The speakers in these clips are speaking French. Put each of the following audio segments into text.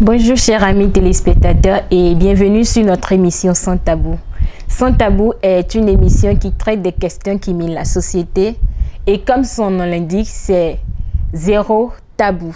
Bonjour chers amis téléspectateurs et bienvenue sur notre émission Sans Tabou. Sans Tabou est une émission qui traite des questions qui minent la société et comme son nom l'indique, c'est zéro tabou.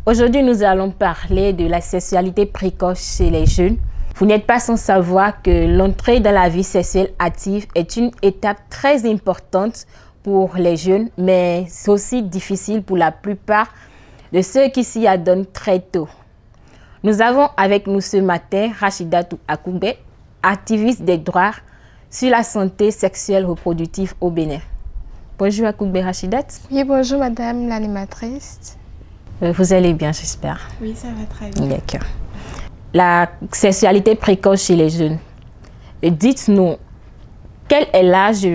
Aujourd'hui, nous allons parler de la sexualité précoce chez les jeunes. Vous n'êtes pas sans savoir que l'entrée dans la vie sexuelle active est une étape très importante pour les jeunes, mais c'est aussi difficile pour la plupart de ceux qui s'y adonnent très tôt. Nous avons avec nous ce matin Rachidatou Akougbe, activiste des droits sur la santé sexuelle reproductive au Bénin. Bonjour Akougbe Rachidat. Oui, bonjour madame l'animatrice. Vous allez bien, j'espère. Oui, ça va très bien. D'accord. La sexualité précoce chez les jeunes. Dites-nous, quel est l'âge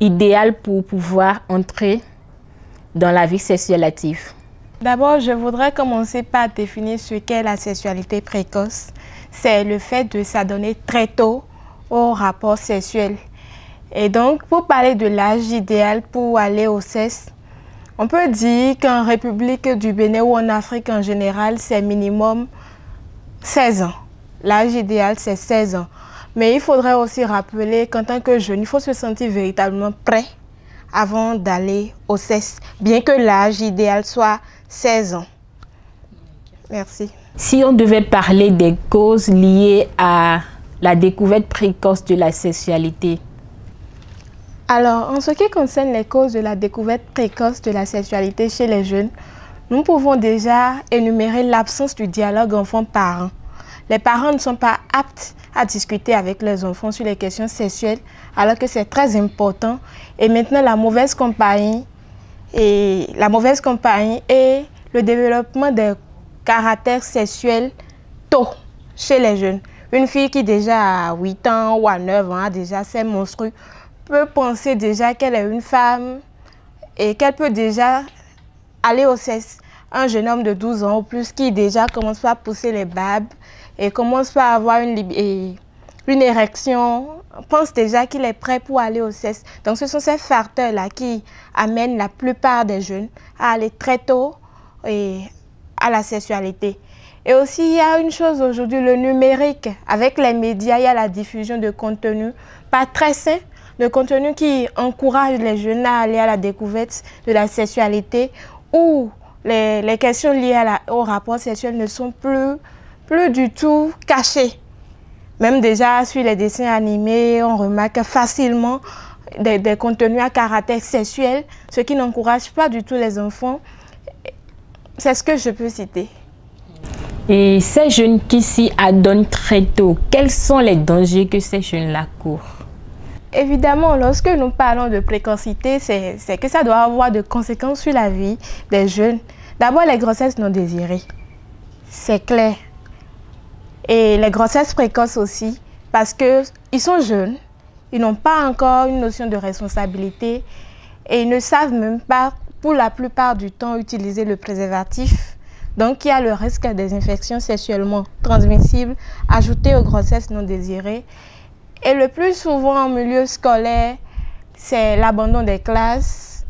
idéal pour pouvoir entrer dans la vie sexuelle active? D'abord, je voudrais commencer par définir ce qu'est la sexualité précoce. C'est le fait de s'adonner très tôt au rapport sexuel. Et donc, pour parler de l'âge idéal pour aller au sexe, on peut dire qu'en République du Bénin ou en Afrique en général, c'est minimum 16 ans. L'âge idéal, c'est 16 ans. Mais il faudrait aussi rappeler qu'en tant que jeune, il faut se sentir véritablement prêt avant d'aller au sexe, bien que l'âge idéal soit 16 ans. Merci. Si on devait parler des causes liées à la découverte précoce de la sexualité. Alors, en ce qui concerne les causes de la découverte précoce de la sexualité chez les jeunes, nous pouvons déjà énumérer l'absence du dialogue enfant-parent. Les parents ne sont pas aptes à discuter avec leurs enfants sur les questions sexuelles, alors que c'est très important. Et maintenant, la mauvaise compagnie et le développement des caractères sexuels tôt chez les jeunes. Une fille qui déjà à 8 ans ou à 9 ans a déjà ses menstrues peut penser déjà qu'elle est une femme et qu'elle peut déjà aller au sexe. Un jeune homme de 12 ans ou plus qui déjà commence à pousser les babes et commence à avoir une érection, pense déjà qu'il est prêt pour aller au sexe. Donc ce sont ces facteurs-là qui amènent la plupart des jeunes à aller très tôt à la sexualité. Et aussi, il y a une chose aujourd'hui, le numérique. Avec les médias, il y a la diffusion de contenu pas très sain, de contenu qui encourage les jeunes à aller à la découverte de la sexualité, où les questions liées au rapport sexuel ne sont plus du tout cachées. Même déjà sur les dessins animés, on remarque facilement des contenus à caractère sexuel, ce qui n'encourage pas du tout les enfants. C'est ce que je peux citer. Et ces jeunes qui s'y adonnent très tôt, quels sont les dangers que ces jeunes-là courent? Évidemment, lorsque nous parlons de précocité, c'est que ça doit avoir des conséquences sur la vie des jeunes. D'abord, les grossesses non désirées, c'est clair. Et les grossesses précoces aussi, parce qu'ils sont jeunes, ils n'ont pas encore une notion de responsabilité et ils ne savent même pas, pour la plupart du temps, utiliser le préservatif. Donc, il y a le risque des infections sexuellement transmissibles ajoutées aux grossesses non désirées. Et le plus souvent en milieu scolaire, c'est l'abandon des classes.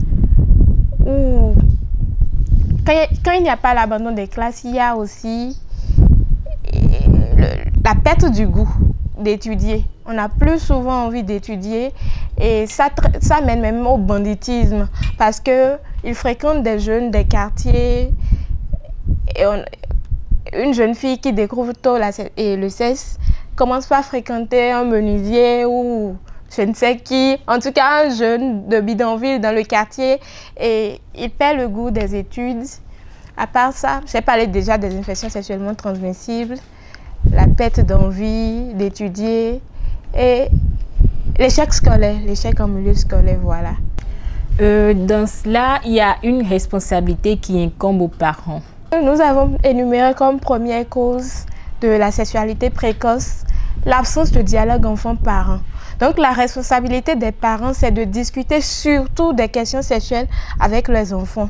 Ou quand il n'y a pas l'abandon des classes, il y a aussi la perte du goût d'étudier. On a plus souvent envie d'étudier et ça mène même au banditisme parce qu'ils fréquentent des jeunes des quartiers. Et une jeune fille qui découvre tôt le sexe commence par fréquenter un menuisier ou je ne sais qui, en tout cas un jeune de bidonville dans le quartier et il perd le goût des études. À part ça, j'ai parlé déjà des infections sexuellement transmissibles, la perte d'envie d'étudier et l'échec scolaire, l'échec en milieu scolaire, voilà. Dans cela, il y a une responsabilité qui incombe aux parents. Nous avons énuméré comme première cause de la sexualité précoce l'absence de dialogue enfant-parent. Donc la responsabilité des parents, c'est de discuter surtout des questions sexuelles avec les enfants.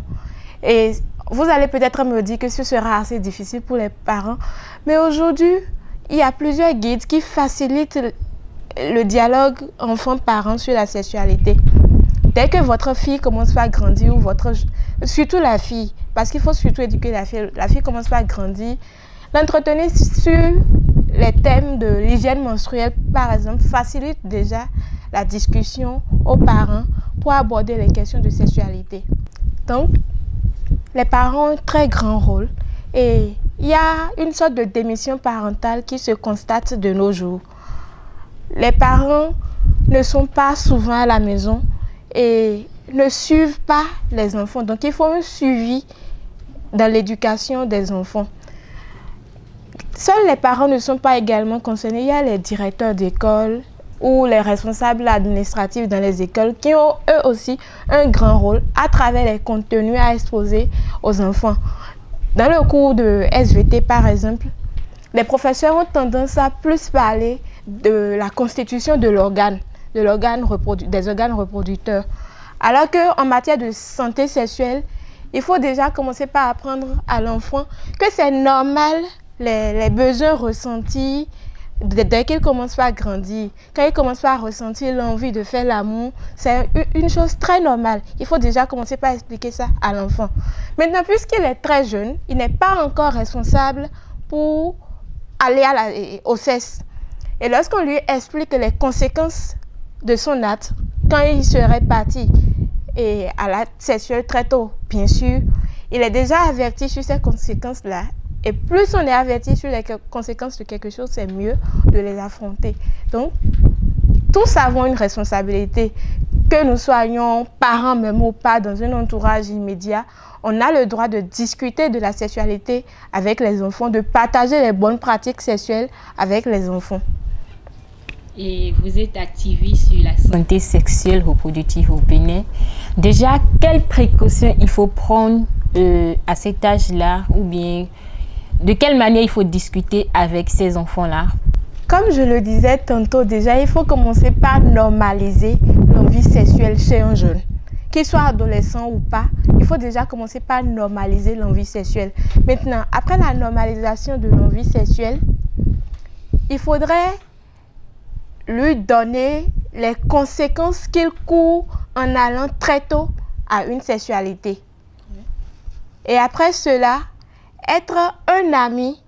Et vous allez peut-être me dire que ce sera assez difficile pour les parents, mais aujourd'hui, il y a plusieurs guides qui facilitent le dialogue enfant-parent sur la sexualité. Dès que votre fille commence à grandir, ou surtout la fille, parce qu'il faut surtout éduquer la fille. La fille commence pas à grandir. L'entretenir sur les thèmes de l'hygiène menstruelle, par exemple, facilite déjà la discussion aux parents pour aborder les questions de sexualité. Donc, les parents ont un très grand rôle et il y a une sorte de démission parentale qui se constate de nos jours. Les parents ne sont pas souvent à la maison et ne suivent pas les enfants. Donc, il faut un suivi dans l'éducation des enfants. Seuls les parents ne sont pas également concernés. Il y a les directeurs d'école ou les responsables administratifs dans les écoles qui ont eux aussi un grand rôle à travers les contenus à exposer aux enfants. Dans le cours de SVT, par exemple, les professeurs ont tendance à plus parler de la constitution de l'organe, des organes reproducteurs. Alors qu'en matière de santé sexuelle, il faut déjà commencer par apprendre à l'enfant que c'est normal les besoins ressentis dès qu'il commence pas à grandir. Quand il commence pas à ressentir l'envie de faire l'amour, c'est une chose très normale. Il faut déjà commencer par expliquer ça à l'enfant. Maintenant, puisqu'il est très jeune, il n'est pas encore responsable pour aller au CES. Et lorsqu'on lui explique les conséquences de son acte, quand il serait parti et à l'acte sexuel très tôt, bien sûr, il est déjà averti sur ces conséquences-là. Et plus on est averti sur les conséquences de quelque chose, c'est mieux de les affronter. Donc, tous avons une responsabilité. Que nous soyons parents même ou pas, dans un entourage immédiat, on a le droit de discuter de la sexualité avec les enfants, de partager les bonnes pratiques sexuelles avec les enfants. Et vous êtes activiste sur la santé sexuelle reproductive au Bénin. Déjà, quelles précautions il faut prendre à cet âge-là, ou bien de quelle manière il faut discuter avec ces enfants-là? Comme je le disais tantôt, déjà, il faut commencer par normaliser l'envie sexuelle chez un jeune. Qu'il soit adolescent ou pas, il faut déjà commencer par normaliser l'envie sexuelle. Maintenant, après la normalisation de l'envie sexuelle, il faudrait lui donner les conséquences qu'il court en allant très tôt à une sexualité. Et après cela, être un ami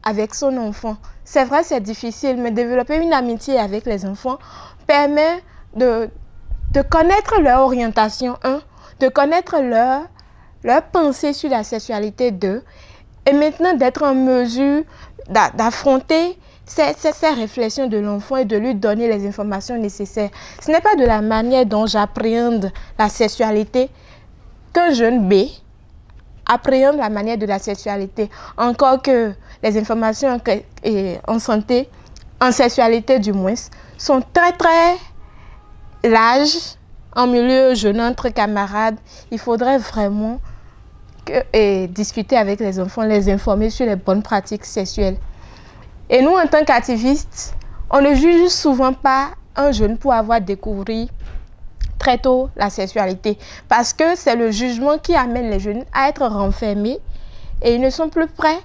avec son enfant. C'est vrai, c'est difficile, mais développer une amitié avec les enfants permet de connaître leur orientation, de connaître leur pensée sur la sexualité d'eux, et maintenant d'être en mesure d'affronter ces réflexions de l'enfant et de lui donner les informations nécessaires. Ce n'est pas de la manière dont j'appréhende la sexualité qu'un jeune B appréhende la manière de la sexualité. Encore que les informations en santé, en sexualité du moins, sont très très larges en milieu jeune entre camarades. Il faudrait vraiment discuter avec les enfants, les informer sur les bonnes pratiques sexuelles. Et nous, en tant qu'activistes, on ne juge souvent pas un jeune pour avoir découvert très tôt la sexualité, parce que c'est le jugement qui amène les jeunes à être renfermés et ils ne sont plus prêts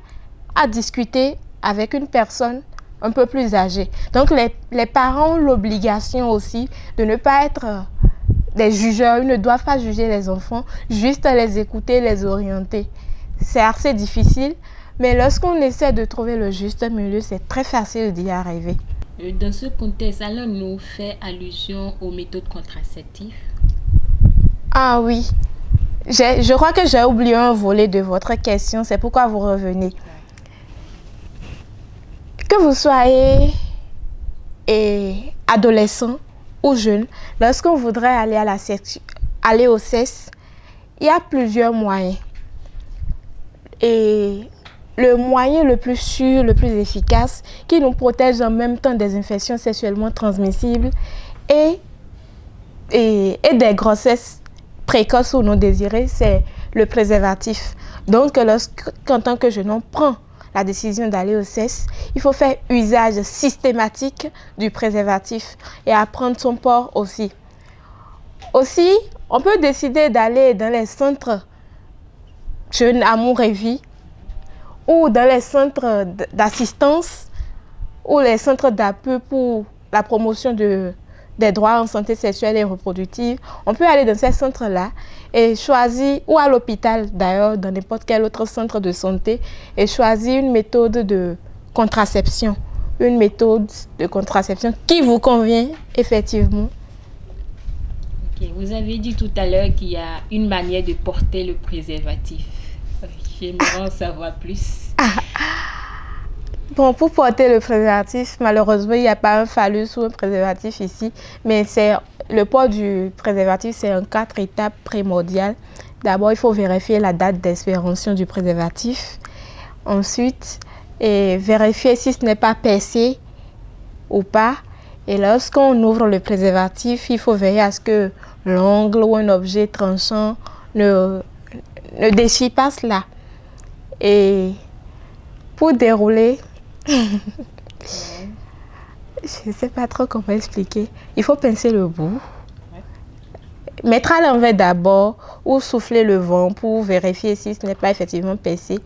à discuter avec une personne un peu plus âgée. Donc les parents ont l'obligation aussi de ne pas être des jugeurs. Ils ne doivent pas juger les enfants, juste les écouter, les orienter. C'est assez difficile, mais lorsqu'on essaie de trouver le juste milieu, c'est très facile d'y arriver. Dans ce contexte, allons-nous faire allusion aux méthodes contraceptives? Ah oui, je crois que j'ai oublié un volet de votre question, c'est pourquoi vous revenez. Que vous soyez adolescent ou jeune, lorsqu'on voudrait aller au CES, il y a plusieurs moyens. Et le moyen le plus sûr, le plus efficace, qui nous protège en même temps des infections sexuellement transmissibles et des grossesses précoces ou non désirées, c'est le préservatif. Donc, lorsqu'en tant que jeune, on prend la décision d'aller au CES, il faut faire usage systématique du préservatif et apprendre son port aussi. Aussi, on peut décider d'aller dans les centres Jeunes Amour et Vie, ou dans les centres d'assistance ou les centres d'appui pour la promotion du des droits en santé sexuelle et reproductive, on peut aller dans ces centres-là et choisir, ou à l'hôpital d'ailleurs, dans n'importe quel autre centre de santé, et choisir une méthode de contraception. Une méthode de contraception qui vous convient effectivement. Okay. Vous avez dit tout à l'heure qu'il y a une manière de porter le préservatif. J'aimerais en savoir plus. Bon, pour porter le préservatif, malheureusement, il n'y a pas un phallus ou un préservatif ici, mais le port du préservatif, c'est en 4 étapes primordiales. D'abord, il faut vérifier la date d'expiration du préservatif. Ensuite, vérifier si ce n'est pas percé ou pas. Et lorsqu'on ouvre le préservatif, il faut veiller à ce que l'ongle ou un objet tranchant ne déchire pas cela. Et pour dérouler, je ne sais pas trop comment expliquer. Il faut pincer le bout, mettre à l'envers d'abord ou souffler le vent pour vérifier si ce n'est pas effectivement pincé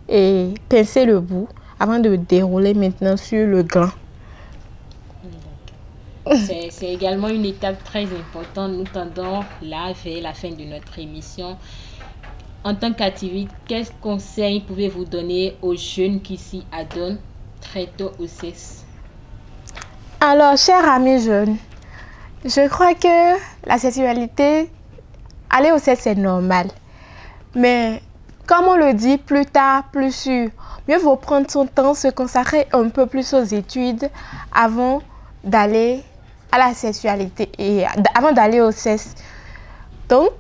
et pincer le bout avant de dérouler maintenant sur le gland. C'est également une étape très importante. Nous tendons là vers la fin de notre émission. En tant qu'activiste, quels conseils pouvez-vous donner aux jeunes qui s'y adonnent très tôt au sexe? Alors, chers amis jeunes, je crois que la sexualité, aller au sexe, c'est normal. Mais, comme on le dit, plus tard, plus sûr. Mieux vaut prendre son temps, se consacrer un peu plus aux études avant d'aller à la sexualité et avant d'aller au sexe. Donc,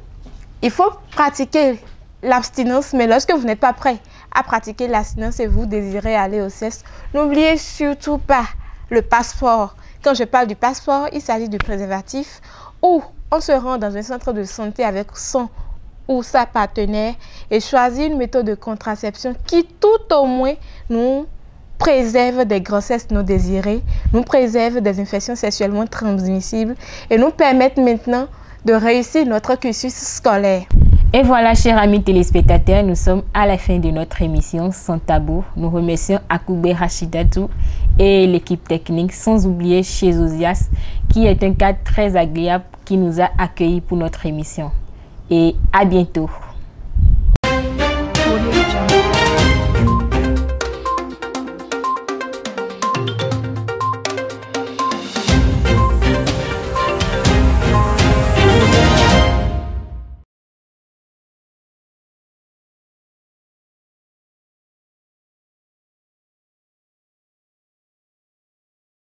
il faut pratiquer l'abstinence, mais lorsque vous n'êtes pas prêt à pratiquer l'abstinence et vous désirez aller au sexe, n'oubliez surtout pas le passeport. Quand je parle du passeport, il s'agit du préservatif où on se rend dans un centre de santé avec son ou sa partenaire et choisit une méthode de contraception qui tout au moins nous préserve des grossesses non désirées, nous préserve des infections sexuellement transmissibles et nous permettent maintenant de réussir notre cursus scolaire. Et voilà, chers amis téléspectateurs, nous sommes à la fin de notre émission Sans Tabou. Nous remercions Akoubé Rachidatou et l'équipe technique, sans oublier chez Ozias, qui est un cadre très agréable qui nous a accueillis pour notre émission. Et à bientôt.